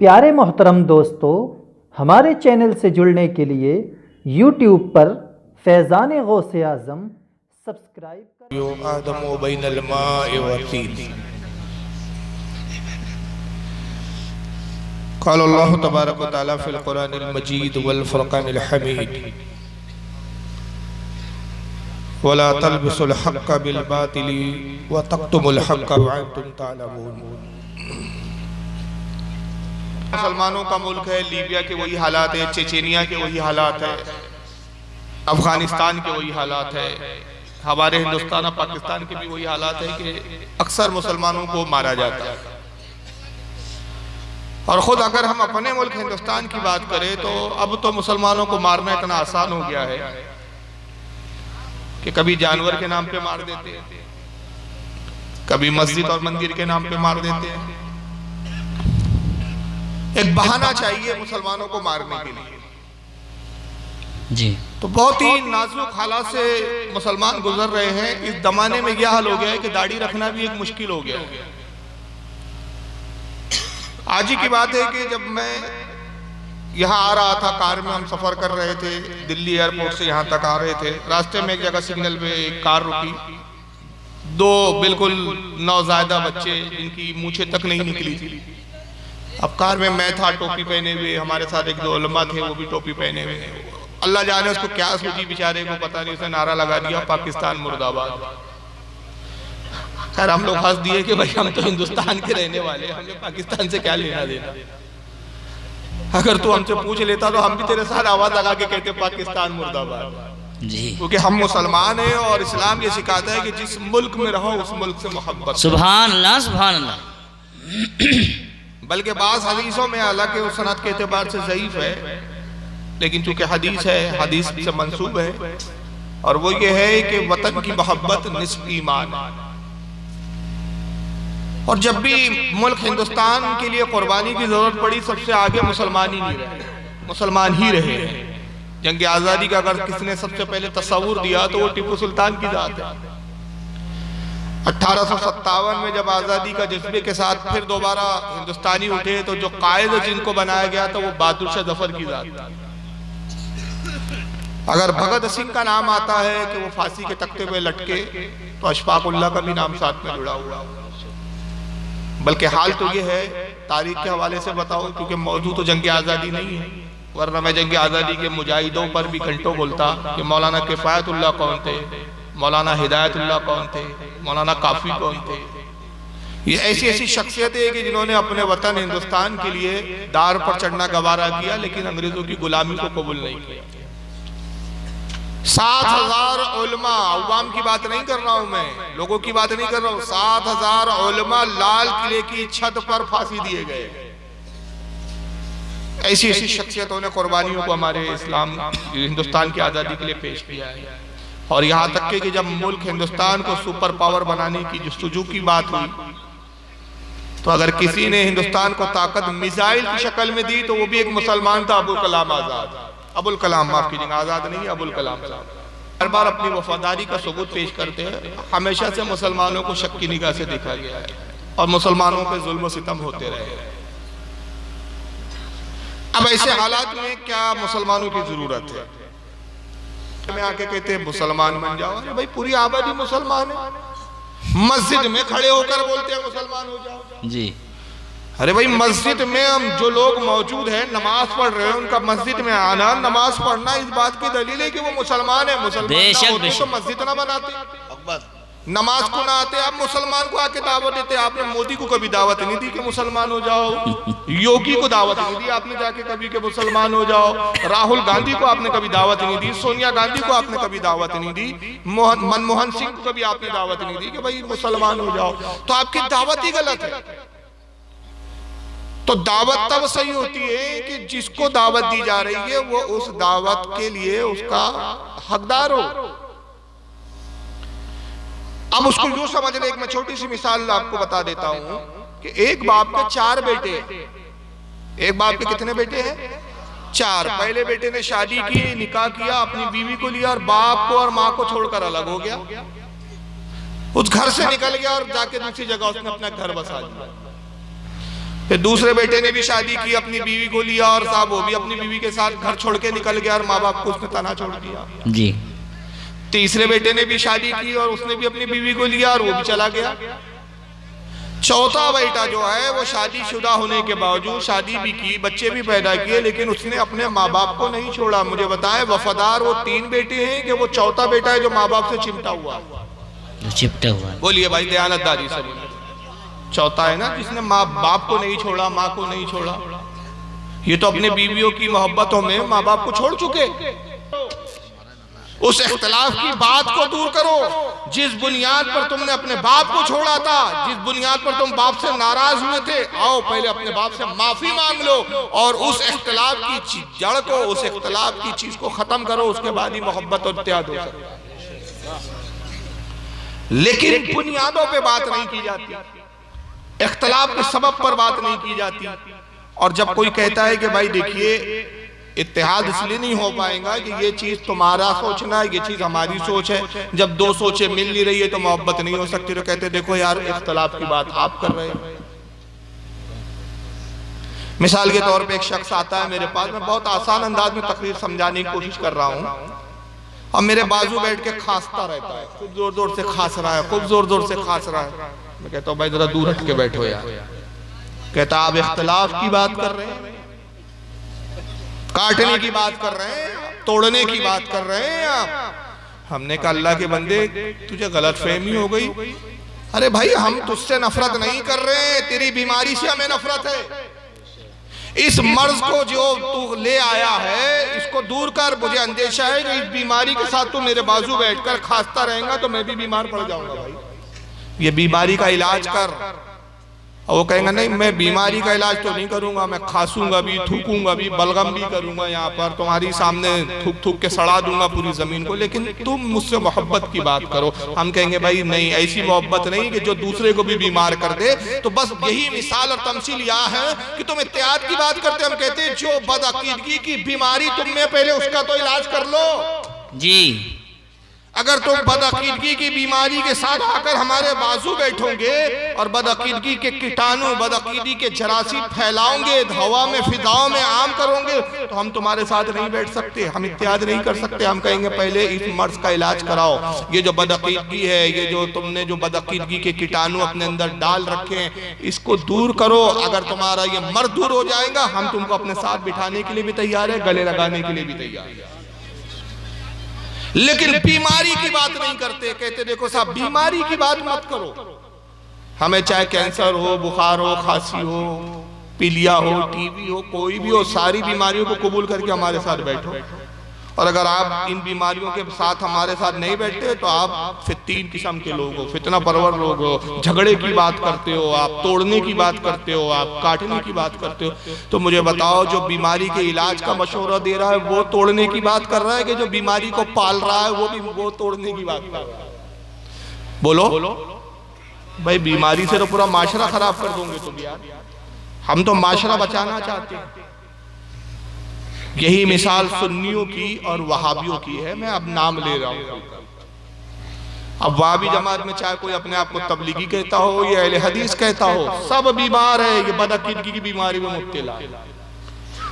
प्यारे मोहतरम दोस्तों, हमारे चैनल से जुड़ने के लिए यूट्यूब पर फैज़ान गौसे आज़म सब्सक्राइब क़ाल अल्लाहु तबारक व तआला फ़िल क़ुरानिल मजीद वल फ़ुरक़ानिल हमीद वला तलबिसुल हक़्क़ बिल बातिली व तक्तुमुल हक़्क़ व अंतुम तालमून। मुसलमानों का मुल्क है, लीबिया के वही हालात है, चेचेनिया के वही हालात है, अफगानिस्तान के वही हालात है, हमारे हिंदुस्तान और पाकिस्तान के भी वही हालात है कि अक्सर मुसलमानों को मारा जाता है। और ख़ुद अगर हम अपने मुल्क हिंदुस्तान की बात करें तो अब तो मुसलमानों को मारना इतना आसान हो गया है कि कभी जानवर के नाम पे मार देते हैं, कभी मस्जिद और मंदिर के नाम पे मार देते हैं। एक बहाना चाहिए मुसलमानों को मारने के लिए जी। तो बहुत ही नाजुक हालात से मुसलमान गुजर रहे हैं। इस जमाने में यह हाल हो गया है कि दाढ़ी रखना भी एक मुश्किल हो गया है। आज ही की बात है कि जब मैं यहाँ आ रहा था, कार में हम सफर कर रहे थे, दिल्ली एयरपोर्ट से यहाँ तक आ रहे थे, रास्ते में एक जगह सिग्नल पे एक कार रुकी, दो बिल्कुल नौज़ायदा बच्चे जिनकी मूछें तक नहीं निकली थी। अब कार में मैं था टोपी पहने हुए, हमारे साथ एक दो उलमा थे वो भी टोपी पहने हुए। अल्लाह जाने उसको क्या सूझी, बेचारे को पता नहीं, उसने नारा लगा दिया पाकिस्तान मुर्दाबाद। खैर हम लोग हंस दिए कि भाई हम तो हिंदुस्तान के रहने वाले, हमें पाकिस्तान से क्या लेना देना। अगर तू हमसे पूछ लेता तो हम भी तेरे साथ आवाज लगा के कहते पाकिस्तान मुर्दाबाद जी। क्योंकि हम मुसलमान हैं और इस्लाम ये सिखाता है कि जिस मुल्क में रहो उस मुल्क से मोहब्बत। सुभान अल्लाह, सुभान अल्लाह। बल्कि बाज़ हदीसों में, हालांकि उस सनद के एतबार से ज़ईफ है, लेकिन चूंकि हदीस है, हदीस से मंसूब है, और वो ये है कि वतन की मोहब्बत निस्फ ईमान। और जब भी मुल्क हिंदुस्तान के लिए कुर्बानी की जरूरत पड़ी, सबसे आगे मुसलमान ही नहीं रहे, मुसलमान ही रहे हैं। जंग आज़ादी का अगर किसने सबसे पहले तस्वुर दिया तो वो टीपू सुल्तान की जात है। 1857 में जब आज़ादी का जज्बे के साथ फिर दोबारा हिंदुस्तानी उठे तो जो कायद जिनको बनाया गया था वो बहादुर शाह जफर की जात थी। अगर भगत सिंह का नाम आता है कि वो फांसी के तख्ते पे लटके तो अशफाक उल्लाह का भी नाम साथ में जुड़ा हुआ। बल्कि हाल तो ये है, तारीख के हवाले से बताओ, क्योंकि मौजूद तो जंग आज़ादी नहीं है, वरना मैं जंग आज़ादी के मुजाहिदों पर भी घंटों बोलता कि मौलाना किफ़ायतुल्लाह कौन थे, मौलाना हिदायतुल्लाह कौन थे, मौलाना काफ़ी कौन थे। ये ऐसी ऐसी शख्सियतें हैं कि जिन्होंने अपने वतन हिंदुस्तान के लिए दार पर चढ़ना गवारा किया, लेकिन अंग्रेजों की गुलामी को कबूल नहीं किया। 7,000 उलमा, अवाम की बात नहीं कर रहा हूं मैं, लोगों की बात नहीं कर रहा हूं, 7,000 उलमा लाल किले की छत पर फांसी दिए गए। ऐसी ऐसी शख्सियतों ने कुर्बानियों को हमारे इस्लाम हिंदुस्तान की आज़ादी के लिए पेश किया है। और यहाँ तक कि जब मुल्क हिंदुस्तान को सुपर पावर बनाने की जस्तजू की बात हुई तो अगर किसी ने हिंदुस्तान को ताकत मिसाइल की शक्ल में दी तो वो भी एक मुसलमान था, अबुल कलाम आज़ाद। अबुल कलाम, माफ कीजिएगा, आज़ाद नहीं, अबुल कलाम। हर बार अपनी वफादारी का सबूत पेश करते हैं। हमेशा से मुसलमानों को शक की निगाह से देखा गया है और मुसलमानों पे जुल्म सितम होते रहे। अब ऐसे हालात में क्या मुसलमानों की जरूरत है? में आके कहते हैं मुसलमान बन जाओ। अरे भाई पूरी आबादी मुसलमान है, मस्जिद में खड़े होकर बोलते हैं मुसलमान हो जाओ जी। अरे भाई मस्जिद में हम जो लोग मौजूद हैं, नमाज पढ़ रहे हैं, उनका मस्जिद में आना, नमाज पढ़ना इस बात की दलील है कि वो मुसलमान है। मुसलमान ना होते तो मस्जिद ना बनाते, नमाज को ना आते। आप मुसलमान को आके दावत देते। आपने मोदी को कभी दावत नहीं दी कि मुसलमान हो जाओ, योगी को दावत नहीं दी आपने जाके कभी कि मुसलमान हो जाओ, राहुल गांधी को आपने कभी दावत नहीं दी, सोनिया गांधी को आपने कभी दावत नहीं दी, मनमोहन सिंह को कभी आपने दावत नहीं दी कि भाई मुसलमान हो जाओ। तो आपकी दावत ही गलत है। तो दावत तब सही होती है कि जिसको दावत दी जा रही है वो उस दावत के लिए उसका हकदार हो। अब उसको यूं समझ ले, एक मैं छोटी सी मिसाल आपको बता देता हूं कि एक बाप के 4 बेटे हैं। एक बाप के कितने बेटे हैं? 4। पहले बेटे ने शादी की, निकाह किया, अपनी बीवी को लिया और बाप को और माँ को छोड़कर अलग हो गया। उस घर से निकल गया और जाके दूसरी जगह उसने अपना घर बसा दिया। फिर दूसरे बेटे ने भी शादी की, अपनी बीवी को लिया और साहब वो भी अपनी बीवी के साथ घर छोड़ के निकल गया और माँ बाप को उसने तना छोड़ दिया। जी। तीसरे बेटे ने भी शादी की और उसने भी अपनी बीवी को लिया और वो भी चला गया। चौथा बेटा जो है वो शादीशुदा होने के बावजूद शादी भी की, बच्चे भी पैदा किए, लेकिन उसने अपने माँ बाप को नहीं छोड़ा। मुझे बताएं वफादार वो 3 बेटे हैं कि वो चौथा बेटा है जो माँ बाप से चिमटा हुआ? चिपटा हुआ। बोलिए भाई दयानतदारी से, चौथा है ना जिसने माँ बाप को नहीं छोड़ा, माँ को नहीं छोड़ा। ये तो अपने बीवियों की मोहब्बतों में माँ बाप को छोड़ चुके। उस इख्तिलाफ की बात को दूर करो जिस बुनियाद पर तुमने अपने बाप को छोड़ा था, जिस बुनियाद पर तुम बाप से नाराज हुए थे। आओ पहले अपने बाप से माफी मांग लो और उस इख्तिलाफ की जड़ को, उस इख्तिलाफ की चीज को खत्म करो, उसके बाद ही मोहब्बत और इत्तेहाद हो सकता है। लेकिन बुनियादों पे बात नहीं की जाती, इख्तिलाफ के सबब पर बात नहीं की जाती। और जब कोई कहता है कि भाई देखिए इत्तेहाद इसलिए नहीं हो पाएगा कि ये चीज तुम्हारा सोचना है, ये चीज हमारी सोच है, जब 2 सोचें मिल नहीं रही है तो मोहब्बत नहीं हो सकती। तो कहते देखो यार इख्तिलाफ की बात आप कर रहे हैं। मिसाल के तौर पे एक शख्स आता है मेरे पास, मैं बहुत आसान अंदाज में तकरीर समझाने की कोशिश कर रहा हूँ, और मेरे बाजू बैठ के खांसता रहता है, खूब जोर जोर से खांस रहा है, खूब जोर जोर से खांस रहा है। मैं कहता हूँ भाई जरा दूर हट के बैठो यार। कहता आप इख्तिलाफ की बात कर रहे हैं, काटने की बात कर रहे हैं, तोड़ने की बात कर रहे हैं आप। हमने कहा अल्लाह के बंदे तुझे गलतफहमी हो गई। अरे भाई हम तुझसे नफरत नहीं कर रहे हैं, तेरी बीमारी से हमें नफरत है। इस मर्ज को जो तू ले आया है इसको दूर कर। मुझे अंदेशा है कि इस बीमारी के साथ तू मेरे बाजू बैठकर खांसता रहेगा तो मैं भी बीमार पड़ जाऊंगा। भाई ये बीमारी का इलाज कर। और वो कहेंगे नहीं मैं बीमारी का इलाज तो नहीं करूंगा, मैं खांसूंगा भी, थूकूंगा भी, बलगम भी करूंगा, यहाँ पर तुम्हारी सामने थूक थूक के सड़ा दूंगा पूरी जमीन को, लेकिन तुम मुझसे मोहब्बत की बात करो। हम कहेंगे भाई नहीं, ऐसी मोहब्बत नहीं कि जो दूसरे को भी बीमार कर दे। तो बस यही मिसाल और तमसील यहाँ है कि तुम इत्तेहाद की बात करते, हम कहते जो बदअकीदगी की बीमारी तुम में पहले उसका तो इलाज कर लो जी। अगर तुम बदअकीदगी की बीमारी के साथ आकर हमारे बाजू बैठोगे और बदअकीदगी के कीटाणु, बदअकीदगी के जरासीम फैलाओगे, हवा में फिजाओं में आम करोगे, तो हम तुम्हारे साथ नहीं बैठ सकते, हम इत्तेहाद नहीं कर सकते। हम कहेंगे पहले इस मर्ज का इलाज कराओ। ये जो बदअकीदगी है, ये जो तुमने जो बदअकीदगी के कीटाणु अपने अंदर डाल रखे हैं, इसको दूर करो। अगर तुम्हारा ये मर्ज दूर हो जाएगा हम तुमको अपने साथ बिठाने के लिए भी तैयार है, गले लगाने के लिए भी तैयार है। लेकिन बीमारी की बात नहीं करते। कहते देखो साहब बीमारी की बात मत करो, हमें चाहे कैंसर हो, बुखार हो, खांसी हो, पीलिया हो, टीबी हो, कोई भी हो, सारी बीमारियों को कबूल करके हमारे साथ बैठो। और अगर आप इन बीमारियों के साथ हमारे साथ नहीं बैठते तो आप फिर 3 किस्म के लोग हो, फितना परवर लोग हो। झगड़े की बात करते हो आप, तोड़ने की बात करते हो आप, काटने की बात करते हो। तो मुझे बताओ जो बीमारी के इलाज का मशवरा दे रहा है वो तोड़ने की बात कर रहा है कि जो बीमारी को पाल रहा है वो भी वो तोड़ने की बात कर रहा है? बोलो भाई बीमारी से तो पूरा माशरा खराब कर दोगे तुम यार। हम तो माशरा बचाना चाहते हैं। यही मिसाल सुन्नियों की और वहाबियों की है। मैं अब नाम ले रहा हूं। अब वहाबी जमात में चाहे कोई अपने आप को तबलीगी कहता हो या अहले हदीस कहता हो, सब बीमार है, ये बदअकीदगी की बीमारी में मुब्तला है।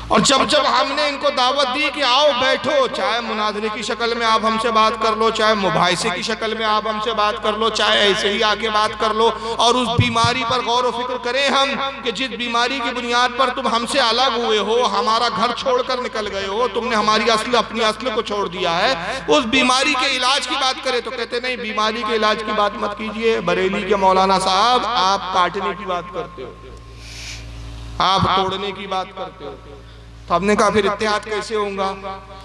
और जब जब हमने इनको दावत दी कि आओ बैठो, चाहे मुनाजरे की शक्ल में आप हमसे बात कर लो, चाहे मुबाहिसे की शक्ल में आप हमसे बात कर लो, चाहे ऐसे ही आके बात कर लो, और उस बीमारी पर गौर व फिक्र करें हम कि जिस बीमारी की बुनियाद पर तुम हमसे अलग हुए हो, हमारा घर छोड़कर निकल गए हो, तुमने हमारी अपनी असल को छोड़ दिया है, उस बीमारी के इलाज की बात करें तो कहते नहीं बीमारी के इलाज की बात मत कीजिए। बरेली के मौलाना साहब आप काटने की बात करते हो, आप तोड़ने की बात करते हो। तो हमने कहा फिर इत्तेहाद कैसे होगा?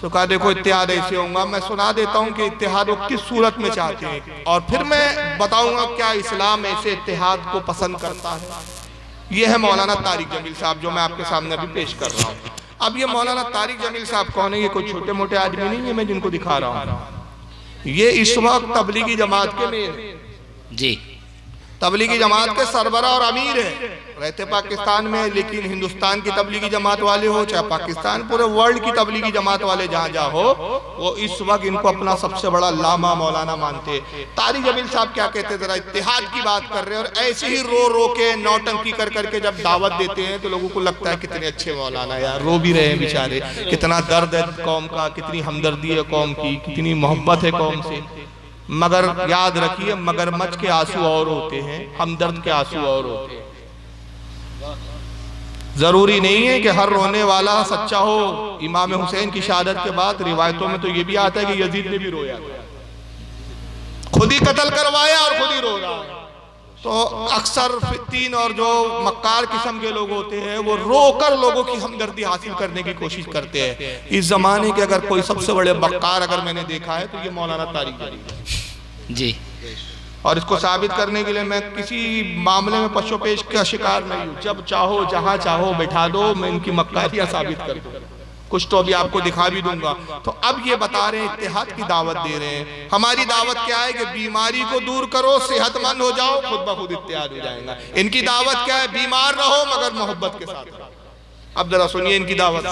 तो कहा देखो इत्तेहाद ऐसे होगा। मैं सुना देता हूँ कि इत्तेहाद वो किस सूरत में चाहते हैं, और फिर मैं बताऊंगा क्या इस्लाम ऐसे इत्तेहाद को पसंद करता है। ये है मौलाना तारिक जमील साहब जो मैं आपके सामने अभी पेश कर रहा हूँ। अब ये मौलाना तारिक जमील साहब कौन है? ये कोई छोटे मोटे आदमी नहीं है मैं जिनको दिखा रहा हूँ। ये इस वक्त तबलीगी जमात के मेन जी। तबलीगी जमात के सरबरा और अमीर है, रहते पाकिस्तान में, लेकिन हिंदुस्तान की तबलीगी जमात वाले हो चाहे पाकिस्तान, पूरे वर्ल्ड की तबलीगी जमात वाले जहाँ जहाँ हो, वो इस वक्त इनको अपना सबसे बड़ा लामा मौलाना मानते। तारिक जमील साहब क्या कहते, जरा इत्तेहाद की बात कर रहे हैं, और ऐसे ही रो रो के नौटंकी कर करके जब दावत देते हैं तो लोगों को लगता है कितने अच्छे मौलाना, यार रो भी रहे हैं बेचारे, कितना दर्द है कौम का, कितनी हमदर्दी है कौम की, कितनी मोहब्बत है कौम से। मगर याद रखिए, मगरमच्छ के आंसू और होते हैं, हमदर्द के आंसू और होते हैं। जरूरी नहीं है कि हर रोने वाला सच्चा हो। इमाम हुसैन की शहादत के बाद रिवायतों में तो ये भी आता है कि यजीद ने भी रोया, खुद ही कत्ल करवाया और खुद ही रो रहा है। तो अक्सर फित्तीन और जो मक्कार किस्म के लोग होते हैं वो रोकर लोगों की हमदर्दी हासिल करने की कोशिश करते हैं। इस जमाने के अगर कोई सबसे बड़े मक्कार अगर मैंने देखा है तो ये मौलाना तारिक जमील जी। और इसको साबित करने के लिए मैं किसी मामले में पशोपेश का शिकार नहीं हूँ। जब चाहो जहां चाहो बैठा दो, मैं इनकी मक्कारियां साबित कर दूँ, कुछ तो अभी आपको दिखा भी दूंगा। तो अब ये बता रहे हैं, इत्तेहाद की दावत दे रहे हैं। हमारी दावत क्या है कि बीमारी को दूर करो, सेहतमंद हो जाओ, खुद ब खुद इत्तेहाद हो जाएगा। इनकी दावत क्या है, बीमार रहो मगर मोहब्बत के साथ। अब जरा सुनिए इनकी दावत।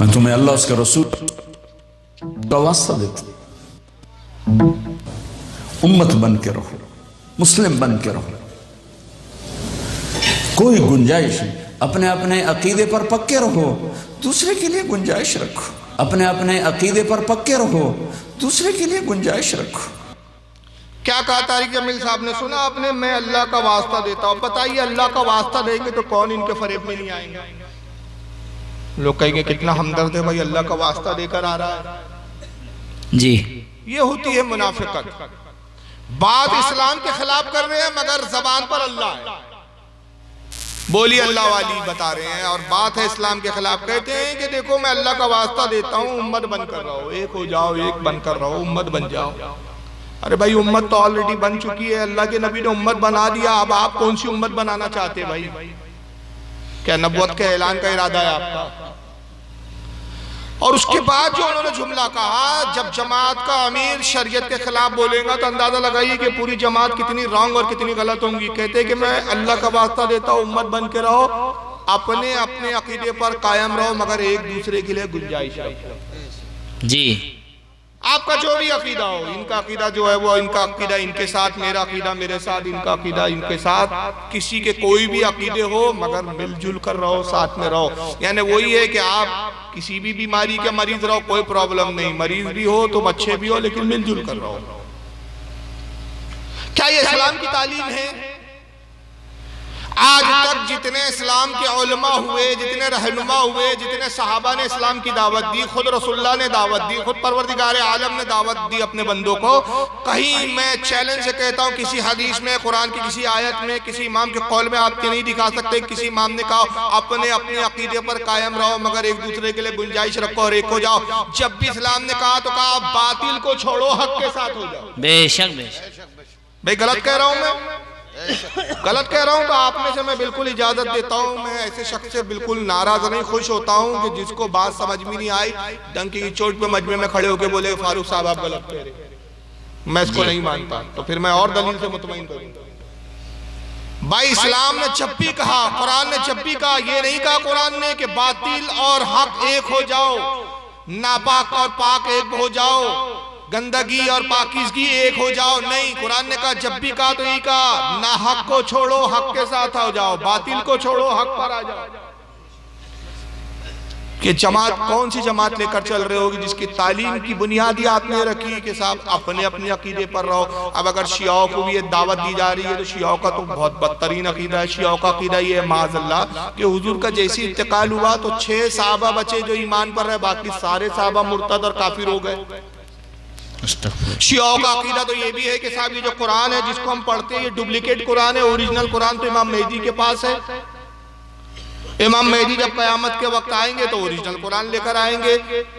मैं तुम्हें अल्लाह उसके रसूल का वास्ता देता, उम्मत बन के रहो, मुस्लिम बन के रहो, कोई गुंजाइश नहीं। अपने अपने अकीदे पर पक्के रहो, दूसरे के लिए गुंजाइश रखो। अपने अपने अकीदे पर पक्के रहो, दूसरे के लिए गुंजाइश रखो। क्या कहा तारिक जमील साहब ने, सुना आपने, मैं अल्लाह का वास्ता देता हूं। बताइए अल्लाह का वास्ता देंगे तो कौन इनके फरेब में नहीं आएंगे? लोग कहेंगे कितना हमदर्द है भाई, अल्लाह का वास्ता देकर आ रहा है जी। ये होती है मुनाफिकत। बात इस्लाम के खिलाफ कर रहे हैं मगर जबान पर अल्लाह है, बोली अल्लाह वाली बता रहे हैं, और बात है इस्लाम के खिलाफ। कहते हैं कि देखो मैं अल्लाह का वास्ता देता हूँ, उम्मत बनकर रहो, एक हो जाओ, एक बनकर रहो, उम्मत बन जाओ। अरे भाई उम्मत तो ऑलरेडी बन चुकी है, अल्लाह के नबी ने उम्मत बना दिया, अब आप कौन सी उम्मत बनाना चाहते हैं भाई? क्या नबुव्वत के ऐलान का इरादा है आपका? और उसके बाद जो उन्होंने जुमला कहा, जब जमात का अमीर शरीयत के खिलाफ बोलेगा तो अंदाजा लगाइए कि पूरी जमात कितनी रॉन्ग और कितनी गलत होंगी। कहते हैं कि मैं अल्लाह का वास्ता देता हूँ, उम्मत बन के रहो, अपने अपने अकीदे पर कायम रहो मगर एक दूसरे के लिए गुंजाइश रखो। जी। आपका जो भी अकीदा हो, इनका अकीदा जो है वो इनका अकीदा इनके साथ, मेरा अकीदा मेरे साथ, इनका अकीदा इनके साथ, किसी के कोई भी अकीदे हो मगर मिलजुल कर रहो, साथ में रहो। यानी वही है कि आप किसी भी बीमारी के मरीज रहो, कोई प्रॉब्लम नहीं, मरीज भी हो तुम अच्छे भी हो, लेकिन मिलजुल कर रहो। क्या ये इस्लाम की तालीम है? आज तक जितने इस्लाम के उलमा हुए, जितने रहनुमा हुए, जितने सहाबा ने इस्लाम की दावत दी, खुद रसूलुल्लाह ने दावत दी, खुद परवरदिगार आलम ने दावत दी अपने बंदों को, कहीं मैं चैलेंज से कहता हूँ किसी हदीस में, कुरान की किसी आयत में, किसी इमाम के कौल में आपके नहीं दिखा सकते किसी इमाम ने कहा अपने अपने अकीदे पर कायम रहो मगर एक दूसरे के लिए गुंजाइश रखो और एक हो जाओ। जब भी इस्लाम ने कहा तो कहा बातिल को छोड़ो, हक के साथ हो जाओ। बेशक बेशक। भाई गलत कह रहा हूँ मैं? गलत कह रहा हूँ तो आप में से मैं बिल्कुल इजाजत देता हूँ। मैं ऐसे शख्स से बिल्कुल नाराज नहीं, खुश होता हूँ कि जिसको बात समझ में नहीं आई, डंकी की चोट पे मजमे में खड़े होकर बोले फारूक साहब आप गलत कह रहे, मैं इसको नहीं मानता, तो फिर मैं और दलील से मुतमईन करूंगा। भाई इस्लाम ने जब भी कहा, कुरान ने जब भी कहा, ये नहीं कहा कुरान ने कि बातिल और हक एक हो जाओ, नापाक और पाक एक हो जाओ, गंदगी और पाकीज़गी एक हो जाओ। नहीं, कुरान ने कहा जब भी कहा तो यही कहा, ना हक को छोड़ो, हक के साथ हो जाओ, बातिल को छोड़ो, हक पर आ जाओ। कि जमात कौन सी जमात लेकर चल रहे होगी जिसकी तालीम की बुनियादी आपने रखी कि साहब अपने अपने अकीदे पर रहो। अब अगर शियाओं को भी ये दावत दी जा रही है तो शियाओं का तो बहुत बदतरीन अकीदा है। शियाओं का अकीदा ये है माज़अल्लाह कि हुजूर का जैसे इंतकाल हुआ तो 6 साहबा बचे जो ईमान पर रहे, बाकी सारे साहबा मुर्तद और काफिर हो गए। शियाओं का अकीदा तो ये भी है कि साहब ये जो कुरान है जिसको हम पढ़ते हैं ये डुप्लीकेट कुरान है, ओरिजिनल कुरान तो इमाम मेहदी के पास है। इमाम मेहदी जब क़यामत के वक्त आएंगे तो ओरिजिनल कुरान लेकर आएंगे।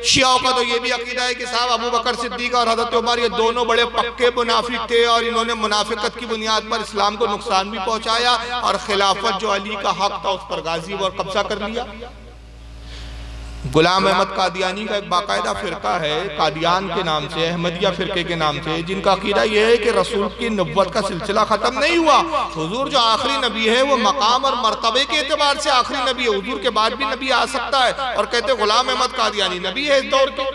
शियाओं का तो ये भी अकीदा है कि साहब अबू बकर सिद्दीक और हज़रत उमर ये दोनों बड़े पक्के मुनाफिक थे और इन्होंने मुनाफिकत की बुनियाद पर इस्लाम को नुकसान भी पहुंचाया और खिलाफत जो अली का हक था उस पर गाजी और कब्जा कर लिया। गुलाम अहमद कादियानी का एक बाकायदा फिरका है कादियान के नाम से, अहमदिया फिरके के नाम से, जिनका अकीदा यह है कि रसूल की नबुव्वत का सिलसिला खत्म नहीं हुआ। हुजूर जो आखिरी नबी है वो मकाम और मर्तबे के एतबार से आखिरी नबी है, हुजूर के बाद भी नबी आ सकता है। और कहते गुलाम अहमद कादियानी नबी है इस दौर के।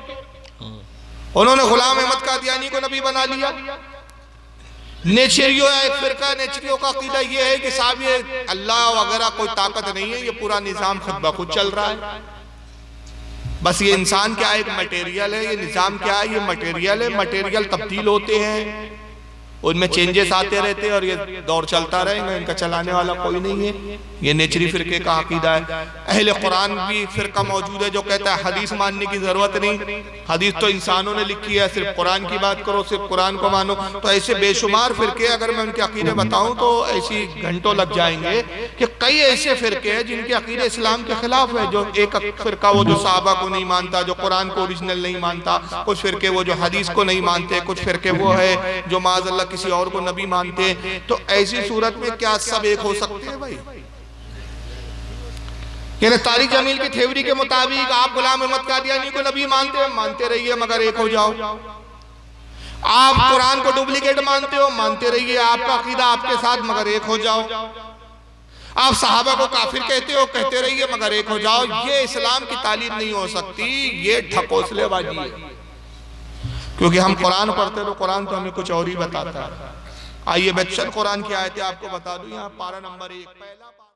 उन्होंने गुलाम अहमद कादियानी को नबी बना लिया। नेचरियो एक फिरका, नेचरियो का अकीदा यह है कि साहब ये अल्लाह वगैरह कोई ताकत नहीं है, ये पूरा निजाम खुद ब खुद चल रहा है। बस ये इंसान क्या है, एक मटेरियल है, ये निजाम क्या है, ये मटेरियल है। मटेरियल तब्दील होते हैं, उनमें चेंजेस आते रहते हैं और ये दौर चलता रहेगा, इनका चलाने वाला कोई नहीं है। ये नेचरी फिरके का अकीदा है। अहले कुरान भी फिरका मौजूद है जो कहता है हदीस मानने की जरूरत नहीं, हदीस तो इंसानों ने लिखी है, सिर्फ कुरान की बात करो, सिर्फ कुरान को मानो। तो ऐसे बेशुमार फिरके, अगर मैं उनके अकीदे बताऊं तो ऐसी घंटों लग जाएंगे कि कई ऐसे फिरके हैं जिनके अकीदे इस्लाम के खिलाफ है। जो एक फिरका वो जो सहाबा को नहीं मानता, जो कुरान को ओरिजिनल नहीं मानता, कुछ फिरके वो जो हदीस को नहीं मानते, कुछ फिरके वो है जो माज़अल्लाह किसी और को नबी मानते हैं। तो ऐसी सूरत में क्या सब एक हो सकते हैं भाई? यानी तारिक जमील की थ्योरी के मुताबिक आप गुलाम अहमद कादियानी को नबी मानते हैं, मानते रहिए मगर एक हो जाओ। आप कुरान को डुप्लीकेट मानते हो, मानते रहिए, आपका अकीदा आपके साथ, मगर एक हो जाओ। आप सहाबा को काफिर कहते हो, कहते रहिए मगर एक हो जाओ। ये इस्लाम की तालीम नहीं हो सकती, ये ढकोसलेबाजी है। क्योंकि हम कुरान पढ़ते तो कुरान तो हमें कुछ और ही बताता है। आइए मैं चंद कुरान की आयतें आपको बता दूं। यहाँ पारा नंबर 1 पहला